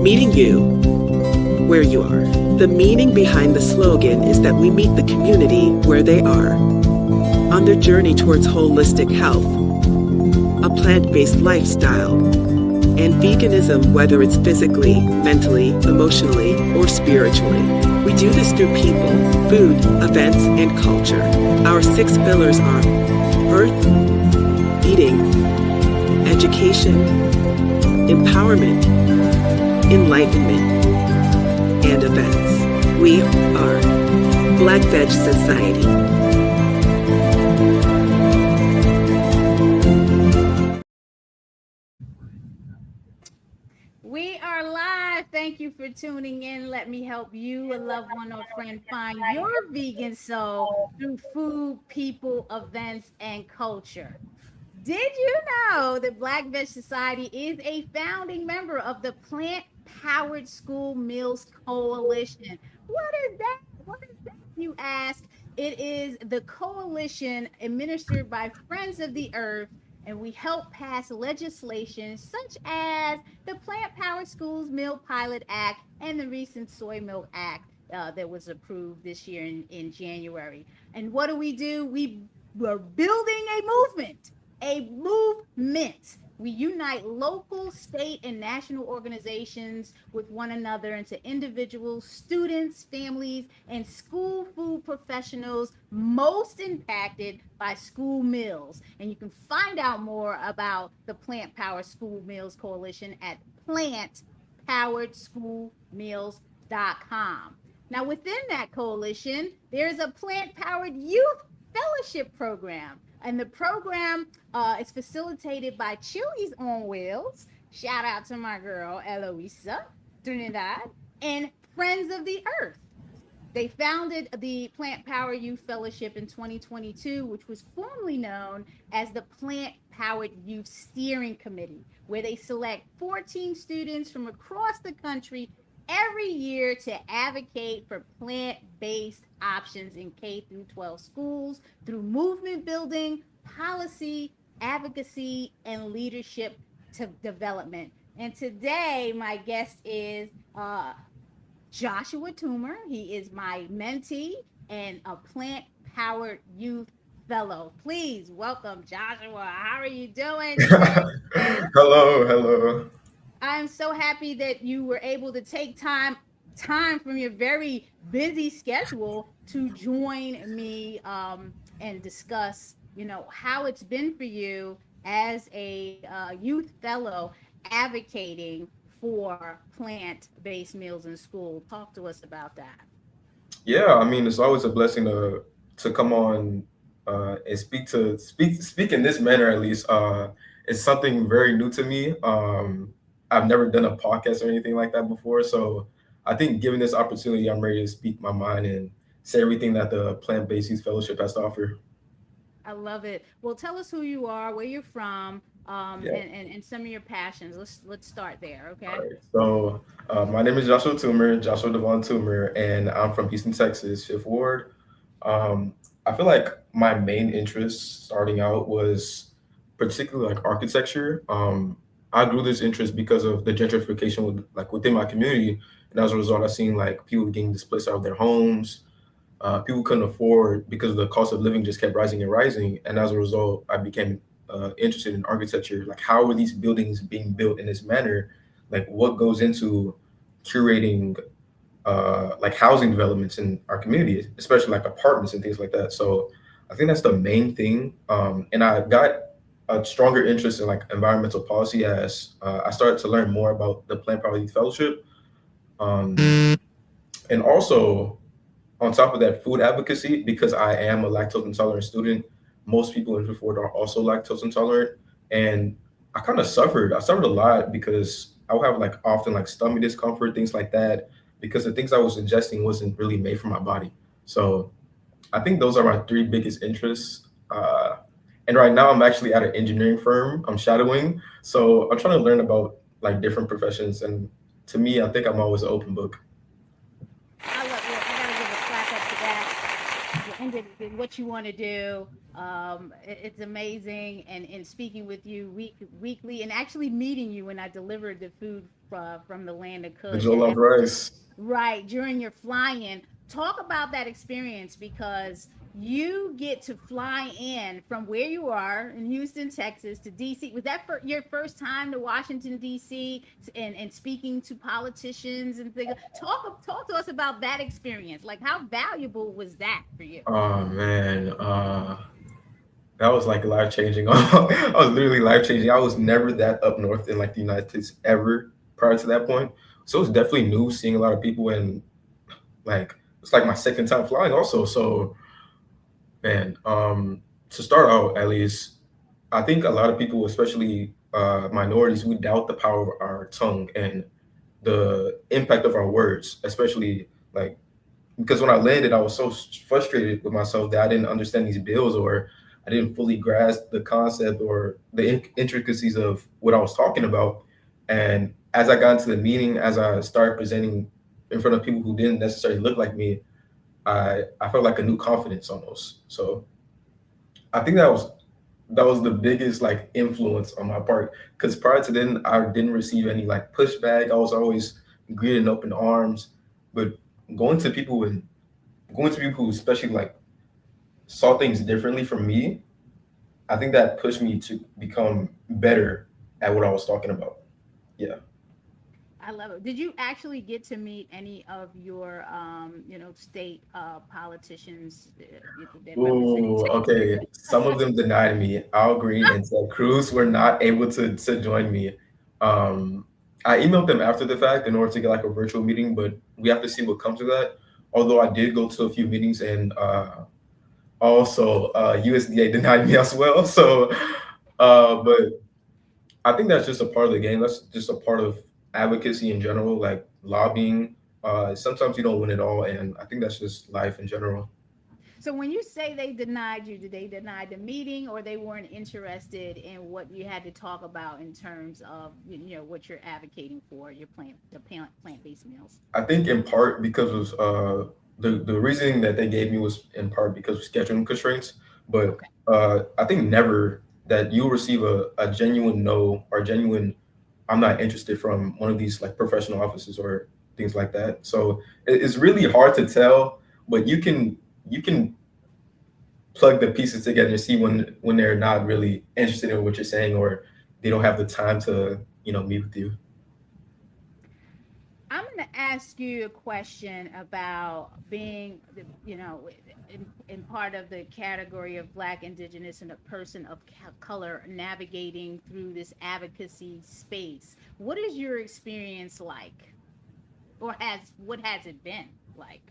Meeting you where you are. The meaning behind the slogan is that we meet the community where they are, on their journey towards holistic health, a plant-based lifestyle, and veganism, whether it's physically, mentally, emotionally, or spiritually. We do this through people, food, events, and culture. Our 6 pillars are earth, eating, education, empowerment, enlightenment, and events. We are Black Veg Society. We are live. Thank you for tuning in. Let me help you, a loved one or friend, find your vegan soul through food, people, events, and culture. Did you know that Black Veg Society is a founding member of the Plant Powered School Meals Coalition? What is that? What is that, you ask? It is the coalition administered by Friends of the Earth, and we help pass legislation such as the Plant Powered Schools Meal Pilot Act and the recent Soy Milk Act that was approved this year in January. And what do? We're building a movement. We unite local, state, and national organizations with one another into individuals, students, families, and school food professionals most impacted by school meals. And you can find out more about the Plant Powered School Meals Coalition at plantpoweredschoolmeals.com. Now, within that coalition, there's a Plant Powered Youth Fellowship Program. And the program is facilitated by Chili's on Wheels. Shout out to my girl, Eloisa Trinidad, and Friends of the Earth. They founded the Plant Power Youth Fellowship in 2022, which was formerly known as the Plant Powered Youth Steering Committee, where they select 14 students from across the country every year to advocate for plant-based options in K through 12 schools through movement building, policy, advocacy, and leadership development. And today, my guest is Joshua Toomer. He is my mentee and a plant-powered youth fellow. Please welcome Joshua. How are you doing? Hello. I'm so happy that you were able to take time from your very busy schedule to join me and discuss, how it's been for you as a youth fellow advocating for plant-based meals in school. Talk to us about that. Yeah, I mean, it's always a blessing to come on and speak in this manner. At least, it's something very new to me. I've never done a podcast or anything like that before, so I think given this opportunity, I'm ready to speak my mind and say everything that the Plant Based Youth Fellowship has to offer. I love it. Well, tell us who you are, where you're from, Yeah. and some of your passions. Let's start there, All okay? right. So, my name is Joshua Devon Toomer, and I'm from Houston, Texas, Fifth Ward. I feel like my main interest starting out was particularly like architecture. I grew this interest because of the gentrification within my community, and as a result, I've seen like people getting displaced out of their homes. People couldn't afford because the cost of living just kept rising and rising, and as a result, I became interested in architecture. Like, how are these buildings being built in this manner? Like, what goes into curating like housing developments in our community, especially like apartments and things like that. So I think that's the main thing. And I got a stronger interest in like environmental policy as I started to learn more about the Plant Power Youth Fellowship. Um, and also, on top of that, food advocacy, because I am a lactose intolerant student. Most people in Fifth Ward are also lactose intolerant. And I suffered a lot because I would have like often like stomach discomfort, things like that, because the things I was ingesting wasn't really made for my body. So I think those are my 3 biggest interests. And right now I'm actually at an engineering firm. I'm shadowing. So I'm trying to learn about like different professions. And to me, I think I'm always an open book. I gotta give a clap up to that. what you want to do. It's amazing, and speaking with you weekly, and actually meeting you when I delivered the food from the land of The Kush. Jollof rice. Right, during your flying. Talk about that experience because you get to fly in from where you are in Houston, Texas to DC. Was that for your first time to Washington DC and speaking to politicians and things? Talk to us about that experience. Like how valuable was that for you? Oh man, that was like life changing. I was literally life changing. I was never that up north in like the United States ever prior to that point. So it was definitely new seeing a lot of people, and like it's like my second time flying also. So man, to start out at least, I think a lot of people, especially minorities, we doubt the power of our tongue and the impact of our words, especially like because when I landed, I was so frustrated with myself that I didn't understand these bills or I didn't fully grasp the concept or the intricacies of what I was talking about. And as I got into the meeting, as I started presenting in front of people who didn't necessarily look like me, I felt like a new confidence almost. So I think that was the biggest like influence on my part because prior to then I didn't receive any like pushback. I was always greeted in open arms, but going to people and going to people who especially like saw things differently from me, I think that pushed me to become better at what I was talking about. Yeah. I love it. Did you actually get to meet any of your, state politicians that represented Ooh, Texas? okay. Some of them denied me. Al Green and Ted Cruz were not able to join me. Um, I emailed them after the fact in order to get like a virtual meeting, but we have to see what comes of that. Although I did go to a few meetings and also USDA denied me as well. So, but I think that's just a part of the game. That's just a part of advocacy in general, like lobbying. Sometimes you don't win it all, and I think that's just life in general. So when you say they denied you, did they deny the meeting or they weren't interested in what you had to talk about in terms of, what you're advocating for, your plant-based meals? I think in part because of the reasoning that they gave me was in part because of scheduling constraints. But Okay. I think never that you receive a genuine no or genuine I'm not interested from one of these like professional offices or things like that. So it's really hard to tell, but you can plug the pieces together and see when they're not really interested in what you're saying or they don't have the time to meet with you. I'm going to ask you a question about being, in part of the category of Black, Indigenous, and a person of color navigating through this advocacy space. What is your experience like, or what has it been like?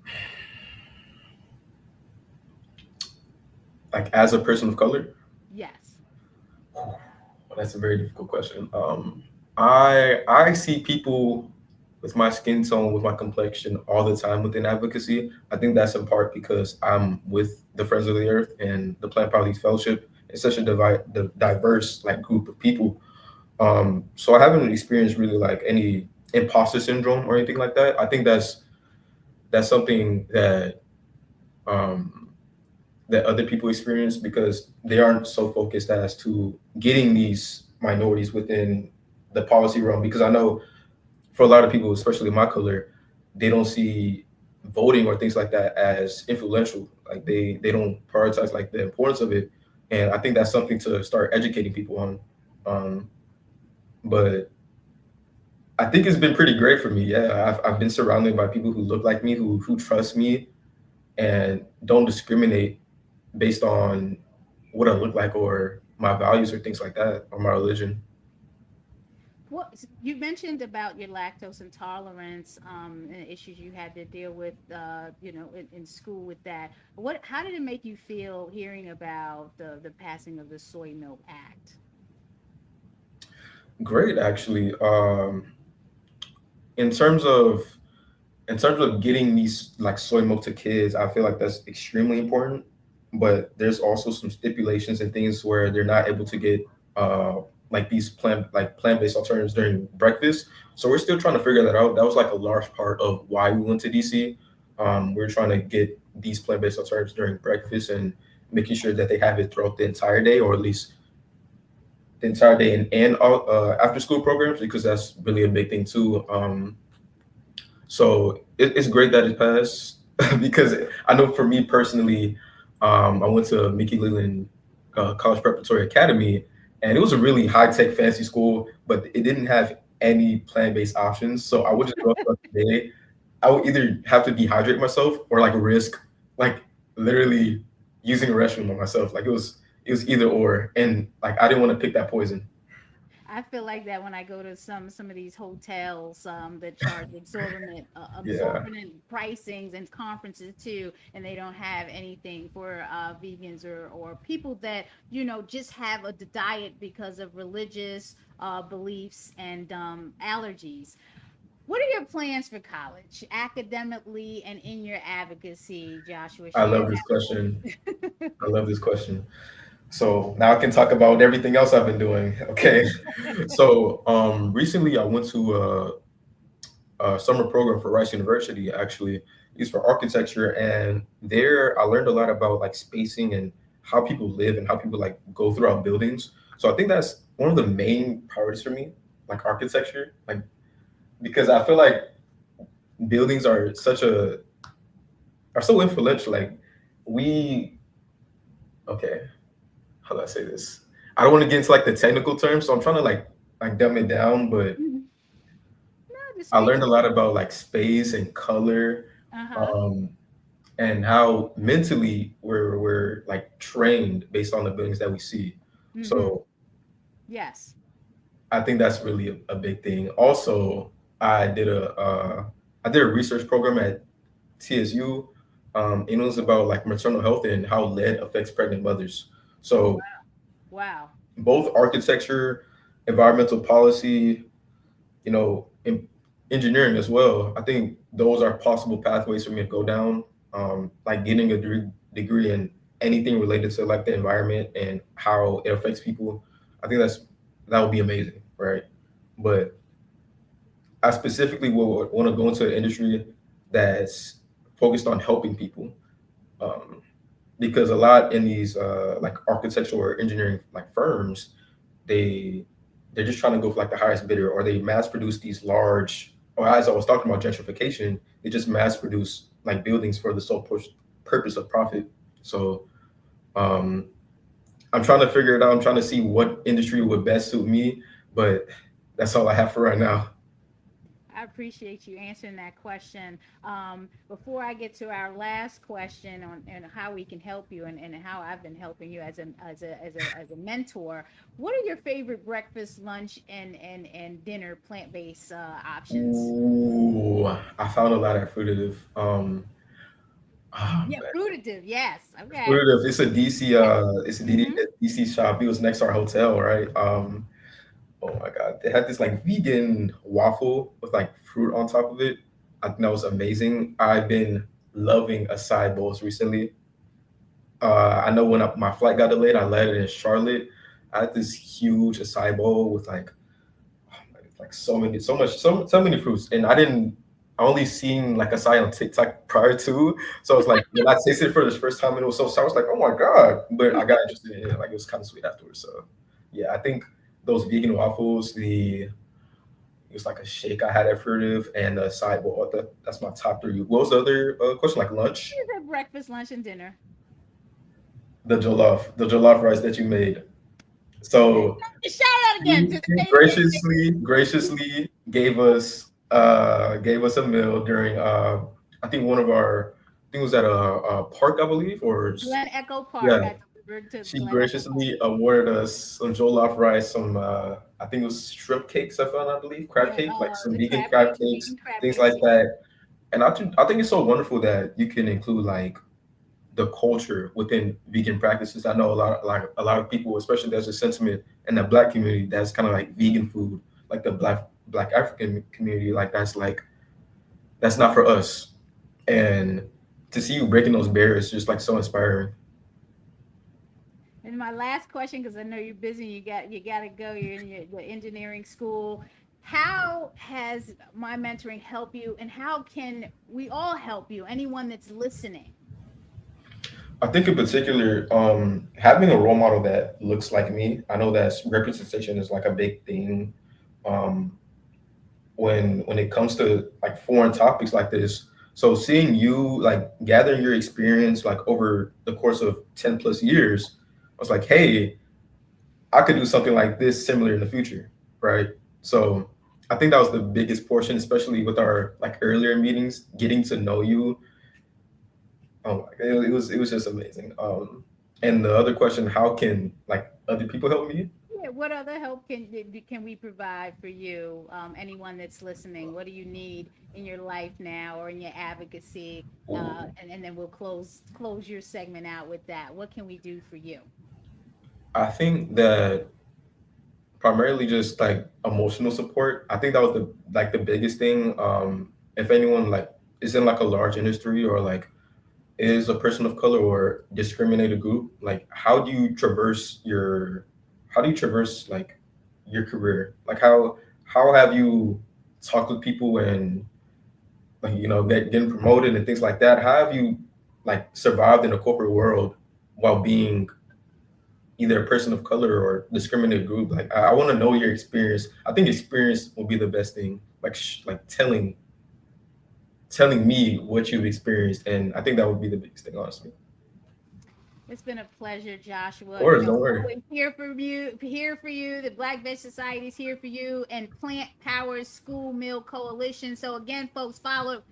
Like as a person of color. Yes. Well, that's a very difficult question. I see people with my skin tone, with my complexion, all the time within advocacy. I think that's in part because I'm with the Friends of the Earth and the Plant Policy Fellowship. It's such a diverse like group of people. So I haven't experienced really like any imposter syndrome or anything like that. I think that's something um, that other people experience because they aren't so focused as to getting these minorities within the policy realm. Because I know for a lot of people, especially my color, they don't see voting or things like that as influential. Like they don't prioritize like the importance of it. And I think that's something to start educating people on. Um, but I think it's been pretty great for me. Yeah, I've been surrounded by people who look like me, who trust me, and don't discriminate based on what I look like or my values or things like that or my religion. What you mentioned about your lactose intolerance and issues you had to deal with, in school with that. How did it make you feel hearing about the passing of the Soy Milk Act? Great, actually. In terms of getting these like soy milk to kids, I feel like that's extremely important. But there's also some stipulations and things where they're not able to get like these plant-based alternatives during breakfast. So we're still trying to figure that out. That was like a large part of why we went to DC. We're trying to get these plant-based alternatives during breakfast and making sure that they have it throughout the entire day, or at least the entire day and after school programs, because that's really a big thing too. So it's great that it passed because I know for me personally, I went to Mickey Leland College Preparatory Academy, and it was a really high tech, fancy school, but it didn't have any plant based options. So I would just go throughout the day. I would either have to dehydrate myself or like risk like literally using a restroom on myself. Like it was either or, and like I didn't want to pick that poison. I feel like that when I go to some of these hotels that charge Yeah, exorbitant pricings and conferences too, and they don't have anything for vegans or people that just have a diet because of religious beliefs and allergies. What are your plans for college, academically and in your advocacy, Joshua? I Share love this question. that. I love this question. So now I can talk about everything else I've been doing. Okay. So recently I went to a summer program for Rice University, actually. It's for architecture. And there I learned a lot about like spacing and how people live and how people like go throughout buildings. So I think that's one of the main priorities for me, like architecture. Like because I feel like buildings are so influential. Like we okay, how do I say this? I don't want to get into like the technical terms, so I'm trying to like dumb it down, but No, just I make learned a it. lot about like space and color, Uh-huh. um, and how mentally we're like trained based on the buildings that we see. Mm-hmm. So Yes. I think that's really a big thing. Also, I did a I did a research program at TSU, and it was about like maternal health and how lead affects pregnant mothers. Oh, So wow. Wow. both architecture, environmental policy, in engineering as well. I think those are possible pathways for me to go down. Like getting a degree in anything related to like the environment and how it affects people. I think that would be amazing, right? But I specifically would want to go into an industry that's focused on helping people. Um, because a lot in these like architectural or engineering like firms, they they're just trying to go for like the highest bidder, or they mass produce these large, or as I was talking about gentrification, they just mass produce like buildings for the sole purpose of profit. So um I'm trying to figure it out. I'm trying to see what industry would best suit me, but that's all I have for right now. I appreciate you answering that question. Before I get to our last question on and how we can help you and how I've been helping you as a mentor, what are your favorite breakfast, lunch, and dinner plant-based options? Ooh, I found a lot of fruitative. Oh Yeah, man, fruitative. Yes. Okay. fruitative. It's a DC. It's a Mm-hmm. DC shop. It was next to our hotel, right? Oh my god, they had this like vegan waffle with like fruit on top of it. I think that was amazing. I've been loving acai bowls recently. I know when my flight got delayed, I landed in Charlotte. I had this huge acai bowl with like, oh my, like so many fruits, and I only seen like acai on TikTok prior to, so I was like, when I tasted it for the first time, and it was so sour. I was like, oh my god! But I got interested in it. Like it was kind of sweet afterwards. So yeah, I think those vegan waffles, it was like a shake I had at Fruitive and a side bowl. That's my top three. What was the other question? Like lunch? Is it breakfast, lunch, and dinner? The jollof rice that you made. So Shout out again. Just she say it. graciously gave us a meal during I think one of our I think it was at a park, I believe, Glen Echo Park. yeah. I delivered to She Glen Echo Park. graciously awarded us some jollof rice, some I think it was shrimp cakes, I believe, crab Yeah, cake, like some the vegan crab crab cakes, cakes, vegan crab things like cakes. that. And I think it's so wonderful that you can include like the culture within vegan practices. I know a lot of people, especially there's a sentiment in the black community that's kind of like vegan food, like the black African community, that's not for us. And to see you breaking those barriers is just like so inspiring. And my last question, because I know you're busy, you got to go. You're in your engineering school. How has my mentoring helped you, and how can we all help you? Anyone that's listening. I think in particular, having a role model that looks like me. I know that representation is like a big thing um, when it comes to like foreign topics like this. So seeing you like gathering your experience like over the course of 10 plus years, I was like, hey, I could do something like this similar in the future, right? So I think that was the biggest portion, especially with our like earlier meetings, getting to know you. Oh my God, it was just amazing. And the other question, how can like other people help me? Yeah, what other help can we provide for you? Anyone that's listening, what do you need in your life now or in your advocacy? And then we'll close your segment out with that. What can we do for you? I think that primarily just like emotional support. I think that was the biggest thing. If anyone like is in like a large industry or like is a person of color or discriminated group, like how do you traverse like your career? Like how have you talked with people and like getting promoted and things like that? How have you like survived in a corporate world while being either a person of color or discriminated group? Like I want to know your experience. I think experience will be the best thing. Like like telling me what you've experienced, and I think that would be the biggest thing, honestly. It's been a pleasure, Of Joshua. course, don't worry. Always here for you. The Black Veg Society is here for you, and Plant Power School Meal Coalition. So again, folks, follow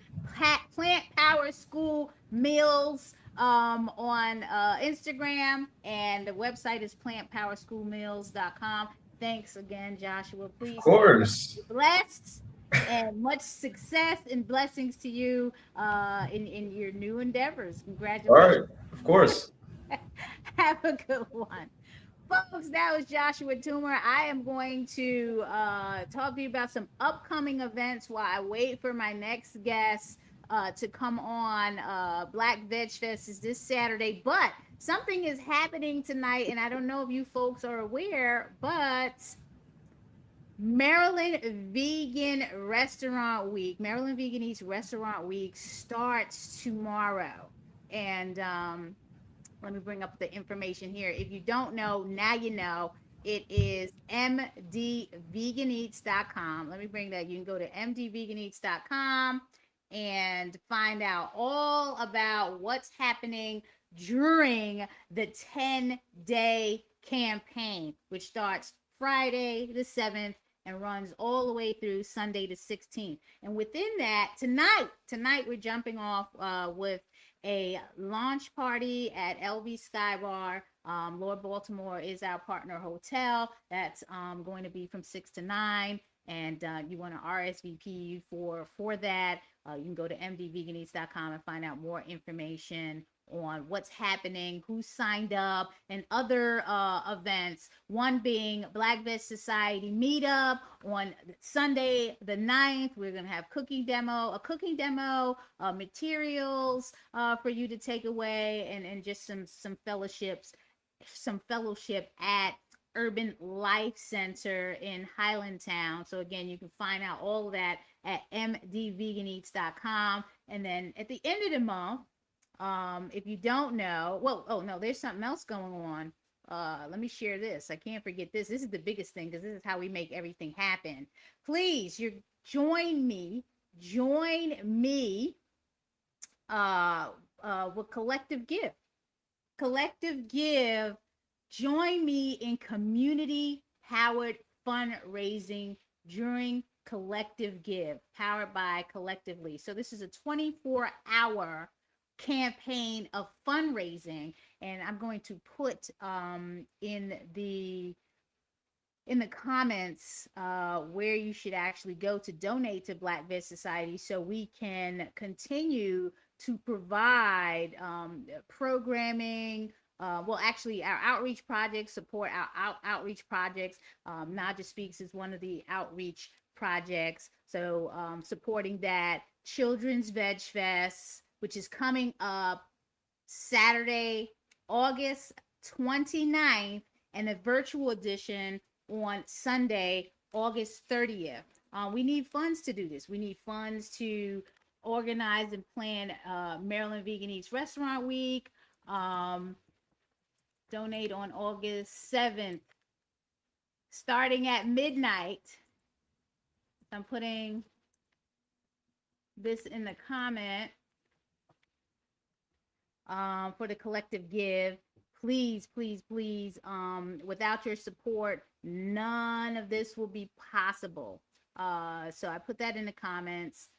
Plant Power School Meals on Instagram, and the website is plantpowerschoolmeals.com. Thanks again, Joshua. Of Please stay course. blessed and much success and blessings to you in your new endeavors. All Congratulations. right. Of course. Have a good one. Folks, that was Joshua Toomer. I am going to talk to you about some upcoming events while I wait for my next guest to come on. Black Veg Fest is this Saturday, but something is happening tonight, and I don't know if you folks are aware, but Maryland Vegan Eats Restaurant Week starts tomorrow. And let me bring up the information here. If you don't know, now you know. It is mdveganeats.com. Let me bring that. You can go to mdveganeats.com and find out all about what's happening during the 10-day campaign, which starts Friday the 7th and runs all the way through Sunday the 16th. And within that, tonight we're jumping off with a launch party at LV Sky Bar. Lord Baltimore is our partner hotel. That's going to be from 6 to 9. And you want to RSVP for that, you can go to mdveganeats.com and find out more information on what's happening, who signed up, and other events. One being Black Veg Society meetup on Sunday the 9th. We're going to have a cooking demo, materials for you to take away, and just some fellowship at Urban Life Center in Highlandtown. So again, you can find out all of that at mdveganeats.com. And then at the end of the month, if you don't know, no, there's something else going on. Let me share this. I can't forget this. This is the biggest thing because this is how we make everything happen. Please, join me with Collective Give. Collective Give. Join me in community powered fundraising during Collective Give, powered by Collectively. So this is a 24-hour campaign of fundraising, and I'm going to put in the comments where you should actually go to donate to Black Veg Society so we can continue to provide programming. Actually, our outreach projects support our outreach projects. Naijha Speaks is one of the outreach projects. So supporting that. Children's Veg Fest, which is coming up Saturday, August 29th, and a virtual edition on Sunday, August 30th. We need funds to do this. We need funds to organize and plan Maryland Vegan Eats Restaurant Week. Donate on August 7th, starting at midnight. I'm putting this in the comment for the collective give. Please, please, please. Without your support, none of this will be possible. So I put that in the comments.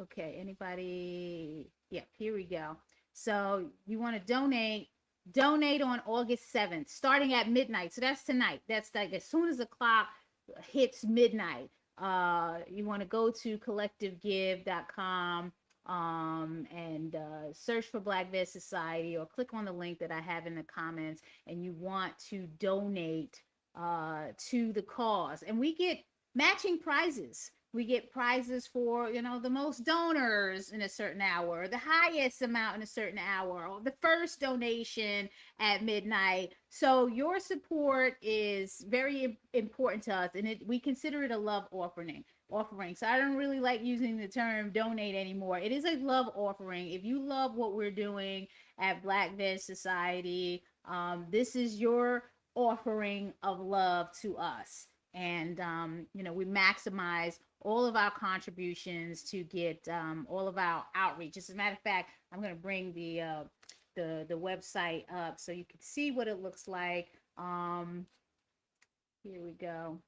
Okay, anybody? Yeah, here we go. So you want to donate on August 7th, starting at midnight. So that's tonight. That's like as soon as the clock hits midnight. You want to go to collectivegive.com and search for Black Vet Society, or click on the link that I have in the comments, and you want to donate to the cause. And we get matching prizes. We get prizes for, the most donors in a certain hour, the highest amount in a certain hour, or the first donation at midnight. So your support is very important to us, and we consider it a love offering. So I don't really like using the term donate anymore. It is a love offering. If you love what we're doing at Black Vet Society, this is your offering of love to us. And we maximize all of our contributions to get all of our outreach. As a matter of fact, I'm going to bring the website up so you can see what it looks like. Here we go.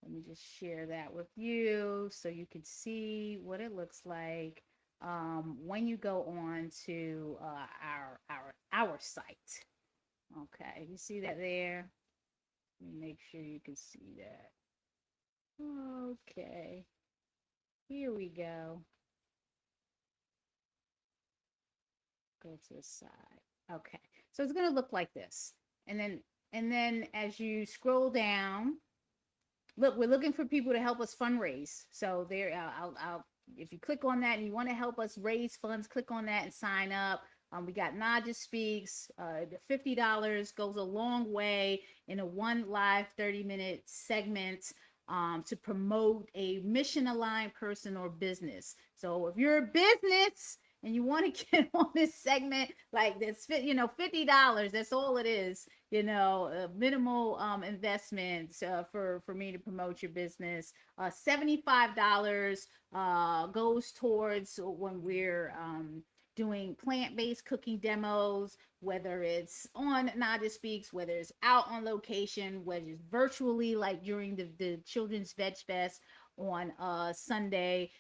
Let me just share that with you so you can see what it looks like when you go on to our site. Okay, you see that there? Let me make sure you can see that. Okay, here we go. Go to the side. Okay, so it's going to look like this, and then as you scroll down, look, we're looking for people to help us fundraise. So there, I'll if you click on that and you want to help us raise funds, click on that and sign up. We got Naijha Speaks. The $50 goes a long way in a one live 30-minute segment to promote a mission-aligned person or business. So if you're a business and you want to get on this segment, like this, $50, that's all it is. Minimal investments for me to promote your business. $75 goes towards when we're doing plant-based cooking demos, whether it's on Naijha Speaks, whether it's out on location, whether it's virtually, like during the Children's Veg Fest on Sunday,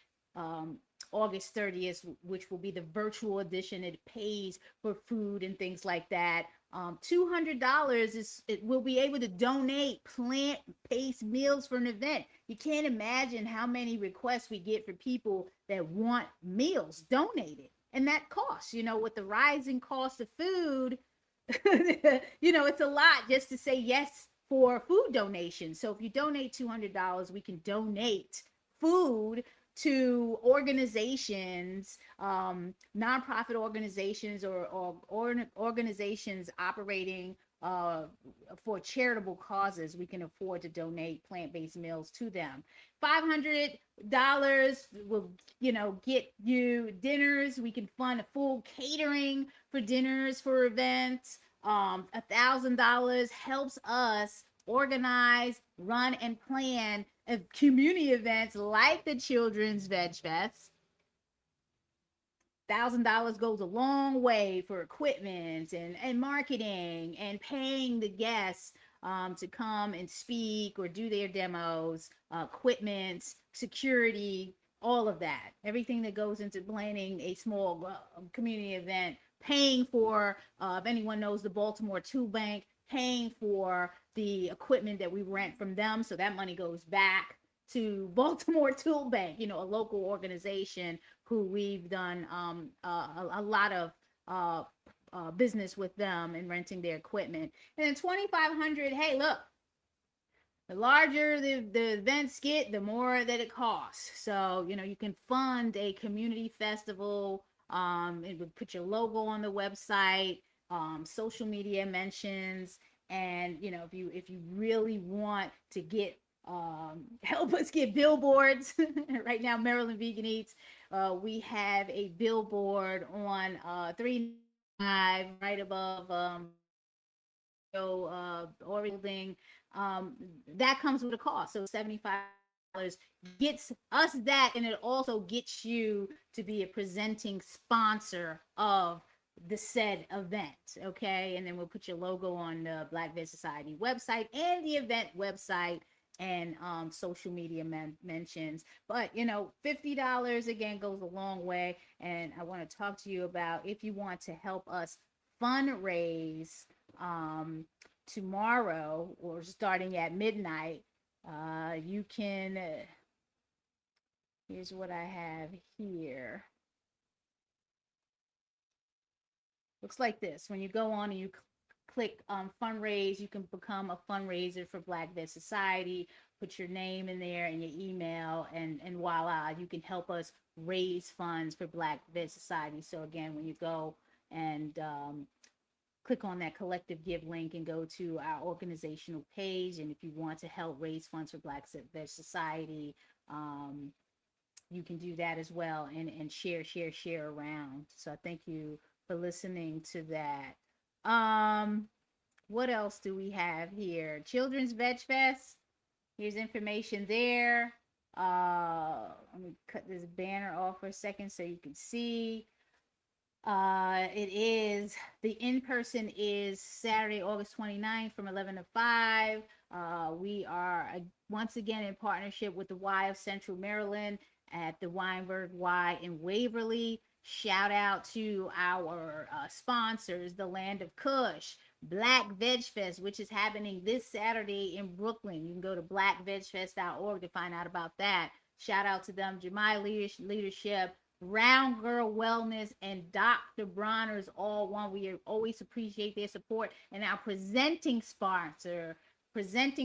August 30th, which will be the virtual edition. It pays for food and things like that. $200 we'll be able to donate plant-based meals for an event. You can't imagine how many requests we get for people that want meals donated. And that costs, with the rising cost of food, it's a lot just to say yes for food donations. So if you donate $200, we can donate food to organizations, nonprofit organizations, or organizations operating for charitable causes. We can afford to donate plant-based meals to them. $500 will, get you dinners. We can fund a full catering for dinners for events. $1,000 helps us organize, run, and plan community events like the Children's Veg Fest. $1,000 goes a long way for equipment and marketing and paying the guests to come and speak or do their demos, equipment, security, all of that. Everything that goes into planning a small community event, paying for, if anyone knows the Baltimore Tool Bank, paying for the equipment that we rent from them. So that money goes back to Baltimore Tool Bank, a local organization who we've done a lot of business with them and renting their equipment. And then $2,500, hey, look, the larger the events get, the more that it costs. So, you can fund a community festival. It would put your logo on the website, social media mentions. And, if you really want to get help us get billboards. Right now, Maryland Vegan Eats, we have a billboard on 395 right above building. That comes with a cost. So $75 gets us that, and it also gets you to be a presenting sponsor of the said event. Okay, and then we'll put your logo on the Black Veg Society website and the event website and social media mentions. But $50 again goes a long way. And I want to talk to you about, if you want to help us fundraise tomorrow, or starting at midnight, you can here's what I have here. Looks like this. When you go on and you click fundraise, you can become a fundraiser for Black Veg Society. Put your name in there and your email, and voila, you can help us raise funds for Black Veg Society. So again, when you go and click on that collective give link and go to our organizational page, and if you want to help raise funds for Black Veg Society, you can do that as well, and share around. So I thank you for listening to that. What else do we have here? Children's Veg Fest. Here's information there. Let me cut this banner off for a second so you can see. It is, the in-person is Saturday, August 29th from 11 to 5. We are once again in partnership with the Y of Central Maryland at the Weinberg Y in Waverly. Shout out to our sponsors, the Land of Kush, Black Veg Fest, which is happening this Saturday in Brooklyn. You can go to blackvegfest.org to find out about that. Shout out to them, Jemai Leadership, Round Girl Wellness, and Dr. Bronner's All One. We always appreciate their support. And our presenting sponsor, thank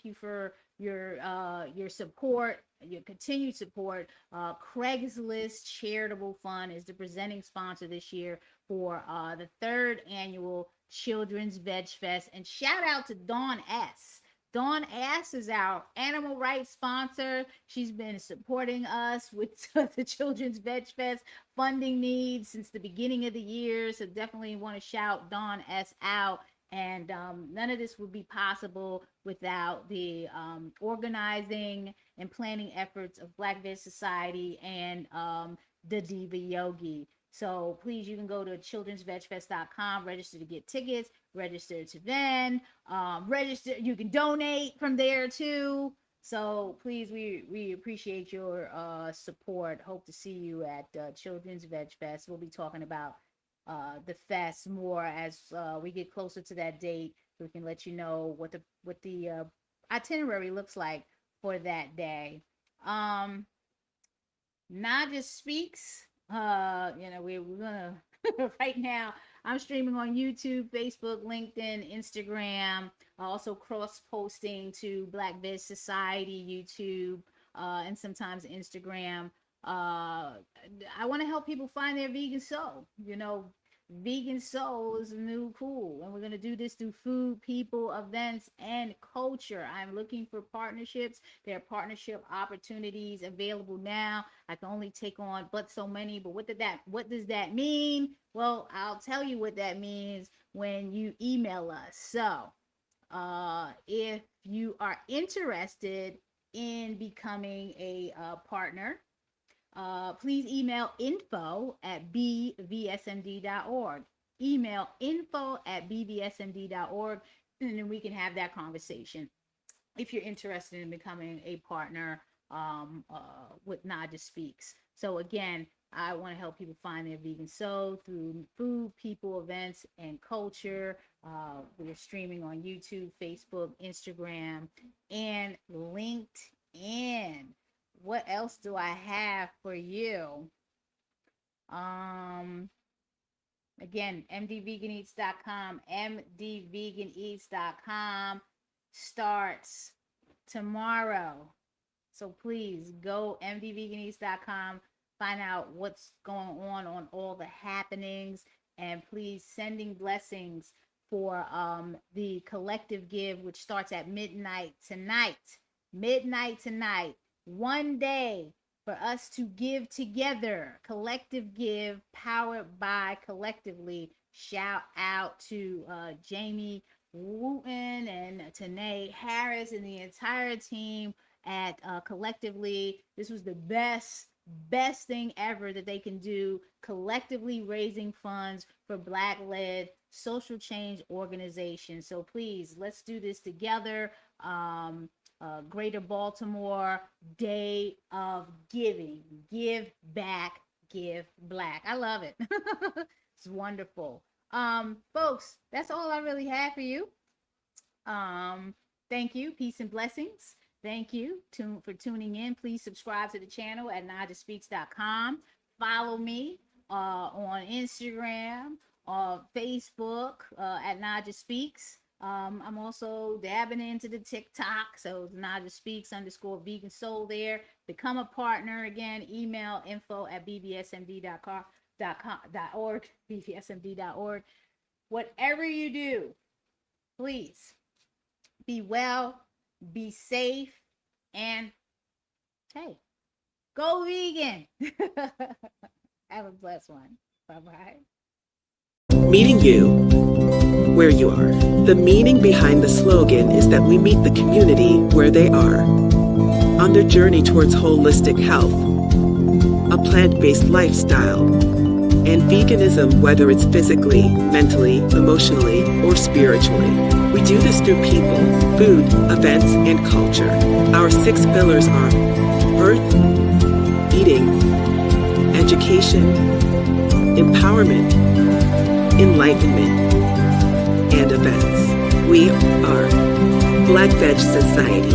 you for your support, your continued support. Craigslist Charitable Fund is the presenting sponsor this year for the 3rd annual Children's Veg Fest. And shout out to Dawn S. Dawn S is our animal rights sponsor. She's been supporting us with the Children's Veg Fest funding needs since the beginning of the year. So definitely want to shout Dawn S out. And none of this would be possible without the organizing and planning efforts of Black Veg Society and the Diva Yogi. So please, you can go to childrensvegfest.com, register to get tickets, register to then, register. You can donate from there too. So please, we appreciate your support. Hope to see you at Children's Veg Fest. We'll be talking about the fest more as we get closer to that date. We can let you know what the itinerary looks like for that day. Naijha Speaks. We're gonna right now. I'm streaming on YouTube, Facebook, LinkedIn, Instagram. Also cross posting to Black Veg Society YouTube and sometimes Instagram. I want to help people find their vegan soul. Vegan soul is new cool, and we're going to do this through food, people, events, and culture. I'm looking for partnerships. There are partnership opportunities available now. I can only take on but so many. But what does that mean? Well, I'll tell you what that means when you email us. So if you are interested in becoming a partner, please email info@bvsmd.org. Email info@bvsmd.org, and then we can have that conversation if you're interested in becoming a partner with Naijha Speaks. So again, I want to help people find their vegan soul through food, people, events, and culture. We're streaming on YouTube, Facebook, Instagram, and LinkedIn. What else do I have for you? Again, mdveganeats.com. mdveganeats.com starts tomorrow. So please go mdveganeats.com, find out what's going on all the happenings, and please sending blessings for the collective give, which starts at midnight tonight. Midnight tonight. One day for us to give together. Collective give, powered by Collectively. Shout out to Jamie Wooten and Tanae Harris and the entire team at Collectively. This was the best thing ever that they can do, collectively raising funds for Black-led social change organizations. So please, let's do this together. Greater Baltimore Day of Giving. Give back, give Black. I love it. It's wonderful. Folks, that's all I really have for you. Thank you. Peace and blessings. Thank you for tuning in. Please subscribe to the channel at naijaspeaks.com. Follow me on Instagram, Facebook at Naija Speaks. I'm also dabbing into the TikTok, so Naija Speaks _vegan soul there. Become a partner. Again, email info@bbsmd.org, bbsmd.org. Whatever you do, please be well, be safe, and hey, go vegan. Have a blessed one. Bye-bye. Meeting you where you are. The meaning behind the slogan is that we meet the community where they are. On their journey towards holistic health, a plant-based lifestyle, and veganism, whether it's physically, mentally, emotionally, or spiritually. We do this through people, food, events, and culture. Our 6 pillars are earth, eating, education, empowerment, enlightenment, and events. We are Black Veg Society.